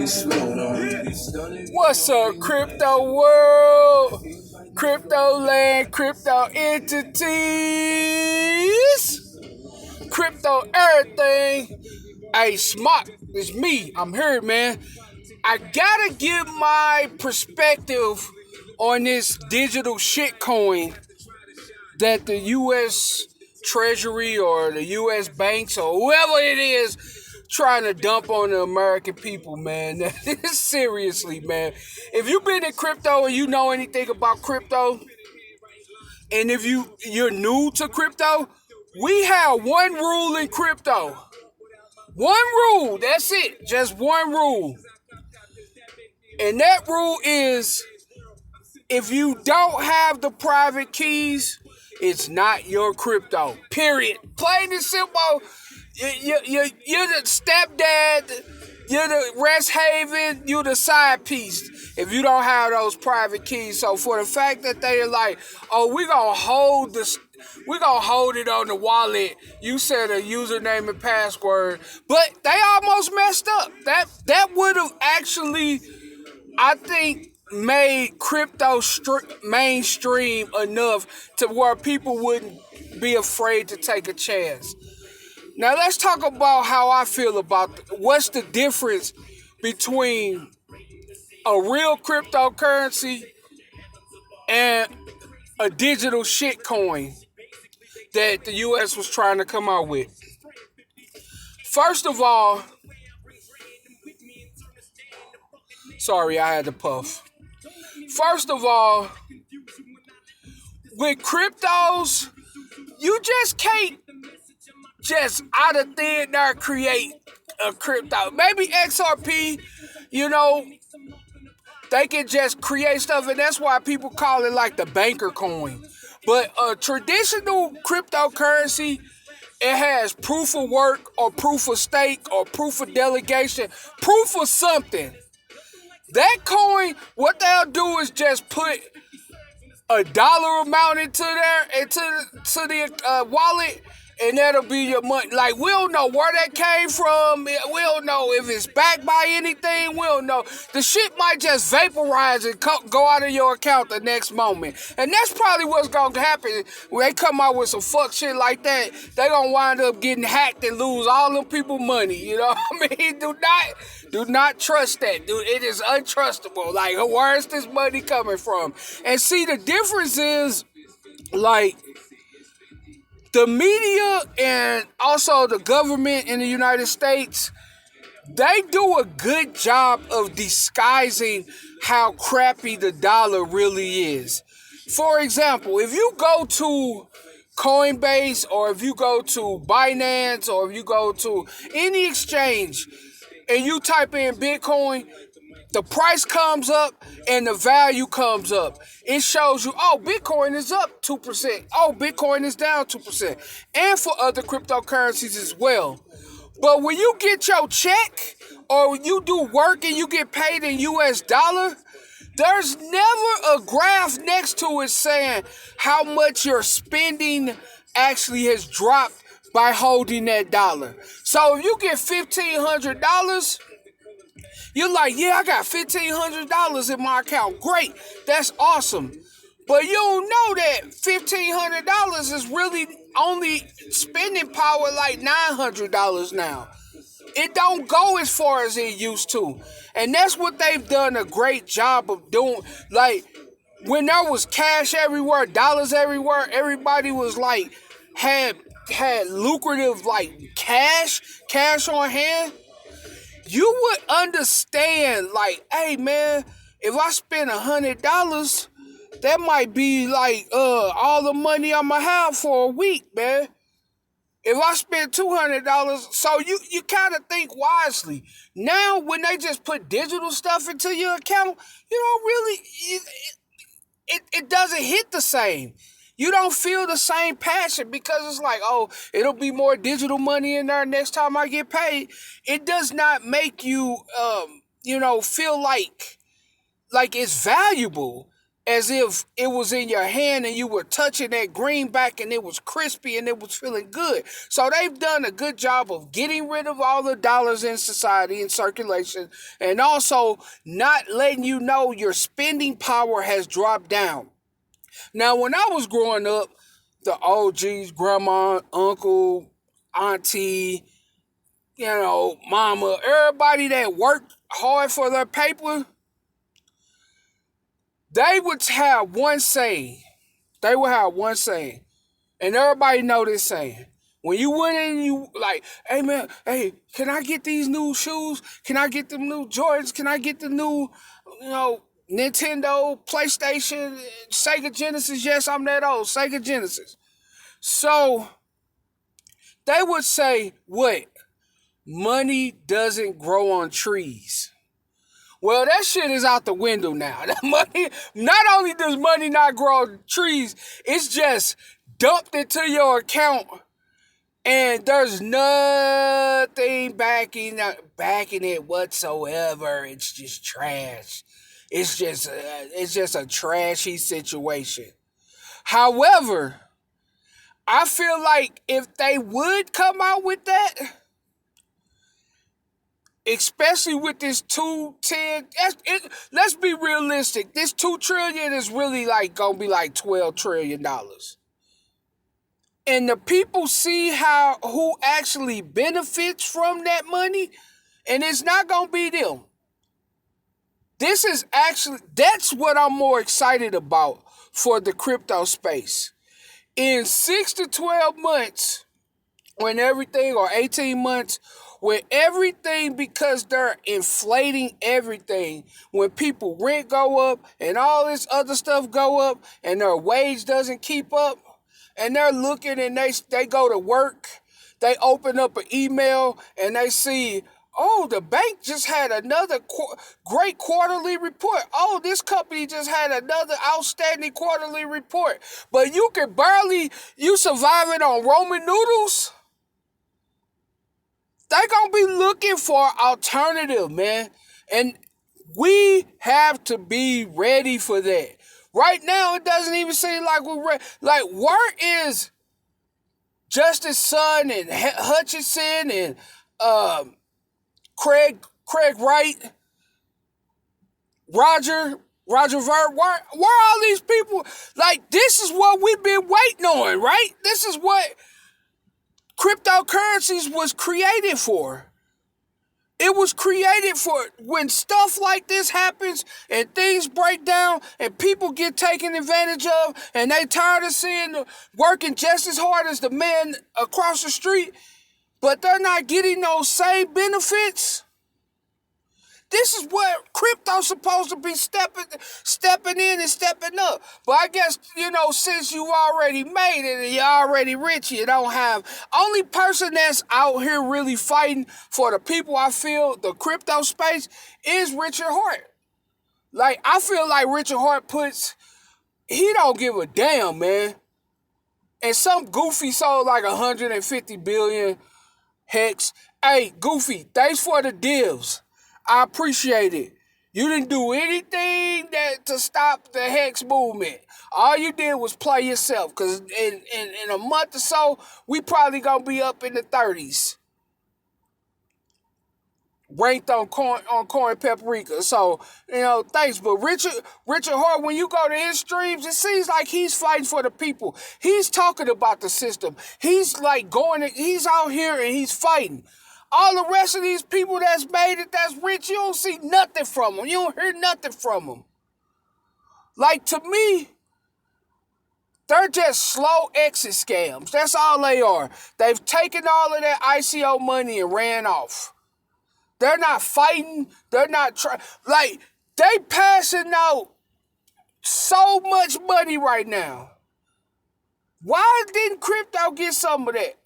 What's up, crypto world? Crypto land, crypto entities, crypto everything. Hey, Smock, it's me. I'm here, man. I gotta give my perspective on this digital shitcoin that the U.S. Treasury or the U.S. banks or whoever it is trying to dump on the American people, man. Seriously, man. If you've been in crypto and you know anything about crypto, and if you're new to crypto, we have one rule in crypto. One rule. That's it. Just one rule. And that rule is if you don't have the private keys, it's not your crypto. Period. Plain and simple. You're the stepdad. You're the rest haven. You're the side piece. If you don't have those private keys, so for the fact that they're like, oh, we're gonna hold it on the wallet. You said a username and password, but they almost messed up. That would have actually, I think, made crypto mainstream enough to where people wouldn't be afraid to take a chance. Now let's talk about how I feel about what's the difference between a real cryptocurrency and a digital shitcoin that the US was trying to come out with. First of all, sorry, I had to puff. First of all, with cryptos, you just can't just out of thin air create a crypto. Maybe XRP, they can just create stuff, and that's why people call it like the banker coin. But a traditional cryptocurrency, it has proof of work or proof of stake or proof of delegation, proof of something. That coin, what they'll do is just put a dollar amount into the wallet, and that'll be your money. Like, we don't know where that came from. We don't know if it's backed by anything. We don't know. The shit might just vaporize and go out of your account the next moment. And that's probably what's going to happen when they come out with some fuck shit like that. They going to wind up getting hacked and lose all them people money. You know what I mean? Do not trust that, dude. It is untrustable. Like, where is this money coming from? And see, the difference is, like, the media and also the government in the United States, they do a good job of disguising how crappy the dollar really is. For example, if you go to Coinbase or if you go to Binance or if you go to any exchange and you type in Bitcoin, the price comes up and the value comes up. It shows you, oh, Bitcoin is up 2%. Oh, Bitcoin is down 2%. And for other cryptocurrencies as well. But when you get your check or you do work and you get paid in US dollar, there's never a graph next to it saying how much your spending actually has dropped by holding that dollar. So if you get $1,500, you're like, yeah, I got $1,500 in my account. Great. That's awesome. But you don't know that $1,500 is really only spending power like $900 now. It don't go as far as it used to. And that's what they've done a great job of doing. Like, when there was cash everywhere, dollars everywhere, everybody was like, had lucrative, like, cash on hand. You would understand, like, hey, man, if I spend $100, that might be like all the money I'm gonna have for a week, man. If I spend $200, so you kind of think wisely. Now, when they just put digital stuff into your account, you don't really, it doesn't hit the same. You don't feel the same passion because it's like, oh, it'll be more digital money in there next time I get paid. It does not make you, feel like it's valuable. as if it was in your hand and you were touching that greenback and it was crispy and it was feeling good. So they've done a good job of getting rid of all the dollars in society in circulation, and also not letting you know your spending power has dropped down. Now, when I was growing up, the OGs, grandma, uncle, auntie, mama, everybody that worked hard for their paper, they would have one saying. They would have one saying. And everybody know this saying. When you went in, you like, hey man, hey, can I get these new shoes? Can I get them new Jordans? Can I get the new, Nintendo, PlayStation, Sega Genesis? Yes, I'm that old. Sega Genesis. So they would say, what? Money doesn't grow on trees. Well, that shit is out the window now. That money, not only does money not grow on trees, it's just dumped into your account, and there's nothing backing it whatsoever. It's just trash. It's just a trashy situation. However, I feel like if they would come out with that, especially with this 210, let's be realistic. This $2 trillion is really like gonna be like $12 trillion. And the people see who actually benefits from that money, and it's not gonna be them. That's what I'm more excited about for the crypto space. In 6 to 12 months, or 18 months, when everything, because they're inflating everything, when people rent go up and all this other stuff go up and their wage doesn't keep up, and they're looking and they go to work, they open up an email and they see, oh, the bank just had another great quarterly report. Oh, this company just had another outstanding quarterly report. But you surviving on Roman noodles? They're going to be looking for alternative, man. And we have to be ready for that. Right now, it doesn't even seem like we're ready. Like, where is Justice Son and Hutchinson and Craig Wright, Roger Ver? Where are all these people? Like, this is what we've been waiting on, right? This is what cryptocurrencies was created for. It was created for when stuff like this happens and things break down and people get taken advantage of and they tired of working just as hard as the man across the street, but they're not getting those same benefits. This is what crypto's supposed to be stepping in and stepping up. But I guess, since you already made it and you're already rich, you don't have. Only person that's out here really fighting for the people, I feel, the crypto space, is Richard Heart. Like, I feel like Richard Heart he don't give a damn, man. And some goofy sold like 150 billion hex. Hey, Goofy, thanks for the divs. I appreciate it. You didn't do anything to stop the Hex movement. All you did was play yourself, because in a month or so, we probably going to be up in the 30s. Ranked on Coin Paprika. So, thanks. But Richard Hart, when you go to his streams, it seems like he's fighting for the people. He's talking about the system. He's he's out here and he's fighting. All the rest of these people that's made it, that's rich, you don't see nothing from them. You don't hear nothing from them. Like, to me, they're just slow exit scams. That's all they are. They've taken all of that ICO money and ran off. They're not fighting. They're not trying. Like, they passing out so much money right now. Why didn't crypto get some of that?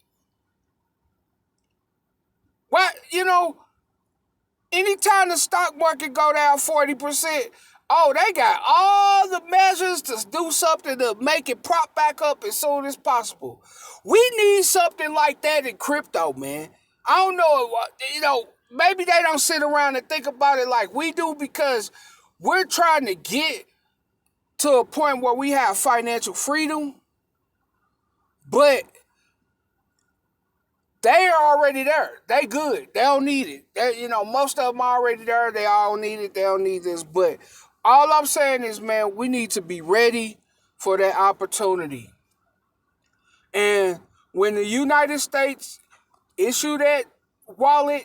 Why, anytime the stock market go down 40%, they got all the measures to do something to make it prop back up as soon as possible. We need something like that in crypto, man. I don't know, maybe they don't sit around and think about it like we do, because we're trying to get to a point where we have financial freedom, but they are already there. They good. They don't need it. Most of them are already there. They all need it. They don't need this. But all I'm saying is, man, we need to be ready for that opportunity. And when the United States issue that wallet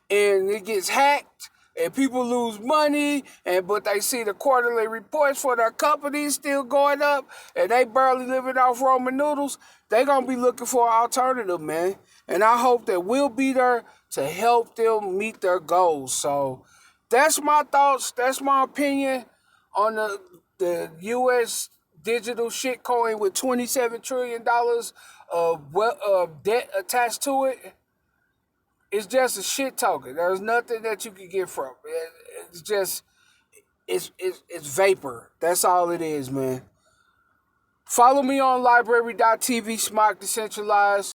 and it gets hacked and people lose money, but they see the quarterly reports for their companies still going up and they barely living off Roman noodles, they're going to be looking for an alternative, man. And I hope that we'll be there to help them meet their goals. So that's my thoughts. That's my opinion on the U.S. digital shitcoin with $27 trillion of debt attached to it. It's just a shit token. There's nothing that you can get from it. It's just, it's vapor. That's all it is, man. Follow me on library.tv, Smock Decentralized.